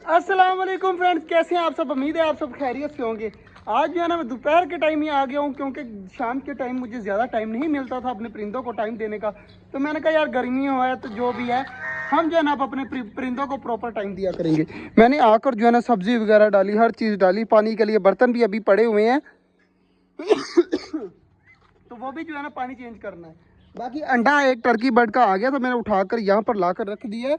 अस्सलाम वालेकुम फ्रेंड्स, कैसे हैं आप सब। उम्मीद है आप सब खैरियत से होंगे। आज जो है ना मैं दोपहर के टाइम ही आ गया हूँ, क्योंकि शाम के टाइम मुझे ज़्यादा टाइम नहीं मिलता था अपने परिंदों को टाइम देने का। तो मैंने कहा यार गर्मियों है तो जो भी है हम जो है ना अब अपने परिंदों को प्रॉपर टाइम दिया करेंगे। मैंने आकर जो है ना सब्ज़ी वगैरह डाली, हर चीज़ डाली, पानी के लिए बर्तन भी अभी पड़े हुए हैं तो वो भी जो है ना पानी चेंज करना है। बाकी अंडा एक टर्की बर्ड का आ गया तो मैंने उठाकर यहाँ पर लाकर रख दिया है।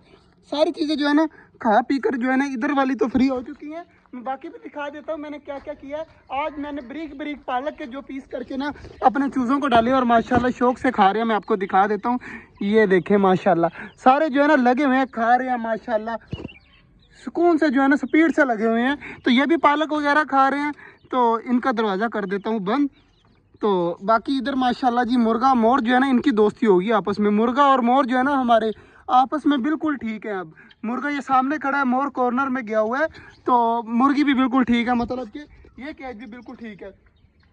सारी चीज़ें जो है ना खा पी कर जो है ना इधर वाली तो फ्री हो चुकी हैं। मैं बाकी भी दिखा देता हूँ मैंने क्या क्या किया है। आज मैंने बारीक बारीक पालक के जो पीस करके ना अपने चूज़ों को डाले और माशाल्लाह शौक से खा रहे हैं। मैं आपको दिखा देता हूँ, ये देखें माशाल्लाह सारे जो है ना लगे हुए हैं, खा रहे हैं माशाल्लाह, सुकून से जो है ना स्पीड से लगे हुए हैं। तो ये भी पालक वगैरह खा रहे हैं। तो इनका दरवाज़ा कर देता हूँ बंद। तो बाकी इधर माशाल्लाह जी मुर्गा मोर जो है ना इनकी दोस्ती होगी आपस में। मुर्गा और मोर जो है ना हमारे आपस में बिल्कुल ठीक है। अब मुर्गा ये सामने खड़ा है, मोर कॉर्नर में गया हुआ है, तो मुर्गी भी बिल्कुल ठीक है, मतलब कि ये कैच भी बिल्कुल ठीक है।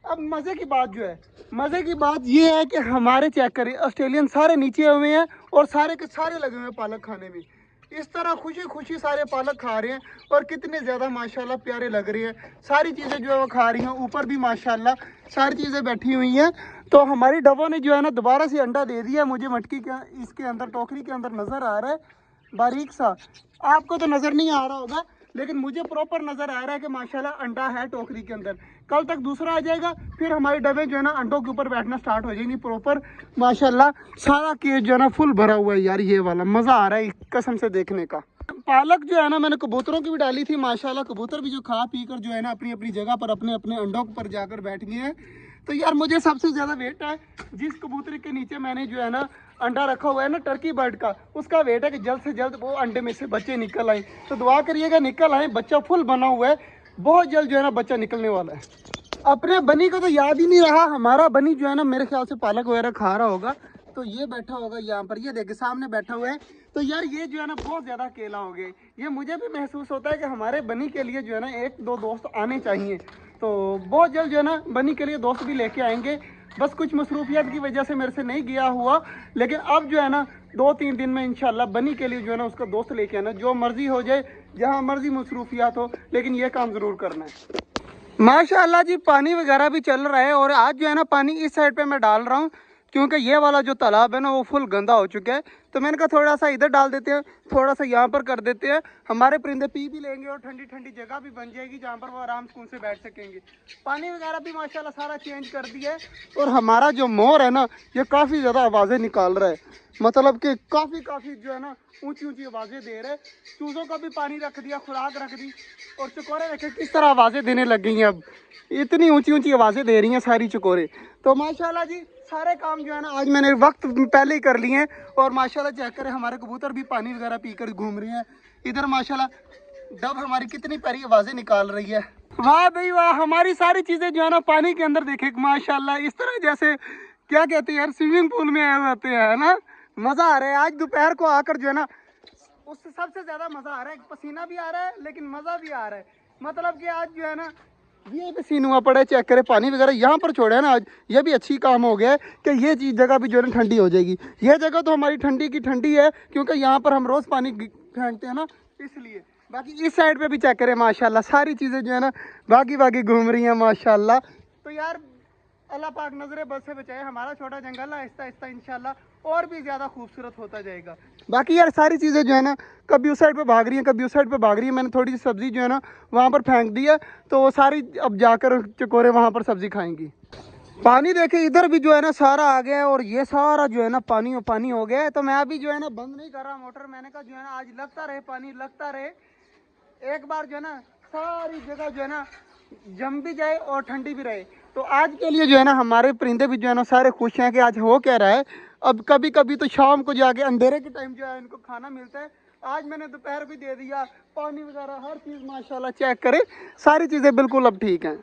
अब मज़े की बात जो है, मज़े की बात ये है कि हमारे चेक करें ऑस्ट्रेलियन सारे नीचे हुए हैं और सारे के सारे लगे हुए हैं पालक खाने में। इस तरह खुशी खुशी सारे पालक खा रहे हैं और कितने ज़्यादा माशाल्लाह प्यारे लग रहे हैं। सारी चीज़ें जो है वो खा रही हैं, ऊपर भी माशाल्लाह सारी चीज़ें बैठी हुई हैं। तो हमारी डबों ने जो है ना दोबारा से अंडा दे दिया। मुझे मटकी का इसके अंदर टोकरी के अंदर नज़र आ रहा है बारीक सा, आपको तो नज़र नहीं आ रहा होगा लेकिन मुझे प्रॉपर नज़र आ रहा है कि माशाल्लाह अंडा है टोकरी के अंदर। कल तक दूसरा आ जाएगा, फिर हमारी डब्बे जो है ना अंडों के ऊपर बैठना स्टार्ट हो जाएंगी प्रॉपर। माशाल्लाह सारा केस जो है ना फुल भरा हुआ है यार, ये वाला मज़ा आ रहा है कसम से देखने का। पालक जो है ना मैंने कबूतरों की भी डाली थी, माशाल्लाह कबूतर भी जो खा पी कर जो है ना अपनी अपनी जगह पर अपने अपने अंडों पर जाकर बैठ गए हैं। तो यार मुझे सबसे ज़्यादा वेट है जिस कबूतर के नीचे मैंने जो है ना अंडा रखा हुआ है ना टर्की बर्ड का, उसका वेट है कि जल्द से जल्द वो अंडे में से बच्चे निकल आए। तो दुआ करिएगा निकल आए, बच्चा फुल बना हुआ है, बहुत जल्द जो है ना बच्चा निकलने वाला है। अपने बनी को तो याद ही नहीं रहा, हमारा बनी जो है ना मेरे ख्याल से पालक वगैरह खा रहा होगा। तो ये बैठा होगा यहाँ पर, ये देखे सामने बैठा हुआ है। तो यार ये जो है ना बहुत ज़्यादा अकेला हो गए। ये मुझे भी महसूस होता है कि हमारे बनी के लिए जो है ना एक दो दोस्त आने चाहिए। तो बहुत जल्द जो है ना बनी के लिए दोस्त भी लेके आएंगे। बस कुछ मसरूफियत की वजह से मेरे से नहीं गया हुआ, लेकिन अब जो है ना 2-3 दिन में इंशाल्लाह बनी के लिए जो है ना उसका दोस्त लेके आना। जो मर्जी हो जाए, जहाँ मर्जी मसरूफियात हो, लेकिन ये काम ज़रूर करना है। माशाल्लाह जी पानी वगैरह भी चल रहा है और आज जो है ना पानी इस साइड पे मैं डाल रहा हूँ क्योंकि ये वाला जो तालाब है ना वो फुल गंदा हो चुका है। तो मैंने कहा थोड़ा सा इधर डाल देते हैं, थोड़ा सा यहाँ पर कर देते हैं, हमारे परिंदे पी भी लेंगे और ठंडी ठंडी जगह भी बन जाएगी जहाँ पर वो आराम सुकून से बैठ सकेंगे। पानी वगैरह भी माशाल्लाह सारा चेंज कर दिया है। और हमारा जो मोर है ना ये काफ़ी ज़्यादा आवाज़ें निकाल रहा है, मतलब कि काफ़ी जो है ना ऊंची ऊंची आवाज़ें दे रहे। चूज़ों का भी पानी रख दिया, खुराक रख दी, और चकोरे रखे किस तरह आवाज़ें देने लग गई हैं। अब इतनी ऊंची ऊंची आवाज़ें दे रही हैं सारी चकोरे। तो माशाल्लाह जी सारे काम जो है ना आज मैंने वक्त पहले ही कर लिए हैं। और माशाल्लाह चेक करें हमारे कबूतर भी पानी वगैरह पीकर घूम रहे हैं। इधर माशाल्लाह डब हमारी कितनी प्यारी आवाज़ें निकाल रही है। वाह भाई वाह, हमारी सारी चीज़ें जो है ना पानी के अंदर देखे माशाल्लाह इस तरह जैसे क्या कहते हैं यार स्विमिंग पूल में आए होते हैं ना। मज़ा आ रहा है आज दोपहर को आकर जो है ना, उससे सबसे ज़्यादा मज़ा आ रहा है। पसीना भी आ रहा है लेकिन मज़ा भी आ रहा है। मतलब कि आज जो है ना ये भी सीन हुआ पड़ा है, चेक करें पानी वगैरह यहाँ पर छोड़ा है ना आज। ये भी अच्छी काम हो गया है कि ये चीज़ जगह भी जो है ना ठंडी हो जाएगी। ये जगह तो हमारी ठंडी की ठंडी है क्योंकि यहाँ पर हम रोज़ पानी फेंकते हैं ना, इसलिए। बाकी इस साइड पे भी चेक करें माशाल्लाह सारी चीज़ें जो है ना बागी बागी घूम रही हैं माशाल्लाह। तो यार अल्लाह पाक नज़रे बद से बचाए, हमारा छोटा जंगल है आहिस्ता आहिस्ता इंशाल्लाह और भी ज़्यादा खूबसूरत होता जाएगा। बाकी यार सारी चीज़ें जो है ना कभी उस साइड पे भाग रही हैं, कभी उस साइड पे भाग रही है। मैंने थोड़ी सी सब्ज़ी जो है ना वहाँ पर फेंक दी है, तो वो सारी अब जाकर चकोरे वहाँ पर सब्ज़ी खाएंगी। पानी देखे इधर भी जो है ना सारा आ गया है और ये सारा जो है ना पानी पानी हो गया है। तो मैं अभी जो है ना बंद नहीं कर रहा मोटर, मैंने कहा जो है ना आज लगता रहे पानी लगता रहे, एक बार जो है ना सारी जगह जो है ना जम भी जाए और ठंडी भी रहे। तो आज के लिए जो है ना हमारे परिंदे भी जो है ना सारे खुश हैं कि आज हो क्या रहा है। अब कभी कभी तो शाम को जाके अंधेरे के टाइम जो है इनको खाना मिलता है। आज मैंने दोपहर भी दे दिया, पानी वगैरह हर चीज़ माशाल्लाह चेक करे सारी चीज़ें बिल्कुल अब ठीक हैं।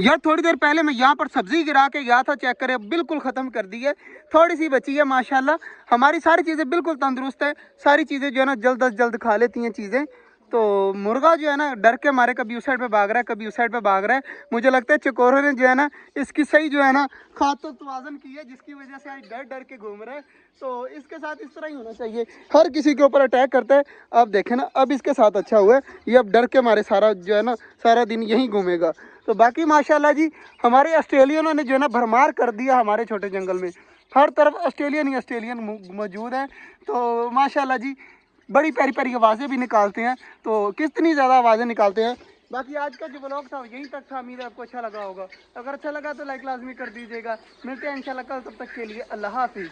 यार थोड़ी देर पहले मैं यहाँ पर सब्ज़ी गिरा के गया था, चेक करें बिल्कुल ख़त्म कर दी है, थोड़ी सी बची है माशाल्लाह। हमारी सारी चीज़ें बिल्कुल तंदुरुस्त है, सारी चीज़ें जो है ना जल्द अज जल्द खा लेती हैं चीज़ें। तो मुर्गा जो है ना डर के मारे कभी उस साइड पे भाग रहा है, कभी उस साइड पे भाग रहा है। मुझे लगता है चकोरों ने जो है ना इसकी सही जो है ना खातो तवाजन की है, जिसकी वजह से आज डर डर के घूम रहा है। तो इसके साथ इस तरह ही होना चाहिए, हर किसी के ऊपर अटैक करता है। अब देखें ना, अब इसके साथ अच्छा हुआ है, ये अब डर के मारे सारा जो है ना सारा दिन यहीं घूमेगा। तो बाकी माशाल्लाह जी हमारे ऑस्ट्रेलियनों ने जो है ना भरमार कर दिया हमारे छोटे जंगल में, हर तरफ ऑस्ट्रेलियन ही ऑस्ट्रेलियन मौजूद हैं। तो माशाल्लाह जी बड़ी प्यारी प्यारी आवाज़ें भी निकालते हैं, तो कितनी ज़्यादा आवाज़ें निकालते हैं। बाकी आज का जो ब्लॉग था यहीं तक था, उम्मीद है आपको अच्छा लगा होगा। अगर अच्छा लगा तो लाइक लाजमी कर दीजिएगा। मिलते हैं इंशाल्लाह कल, तब तक के लिए अल्लाह हाफिज़।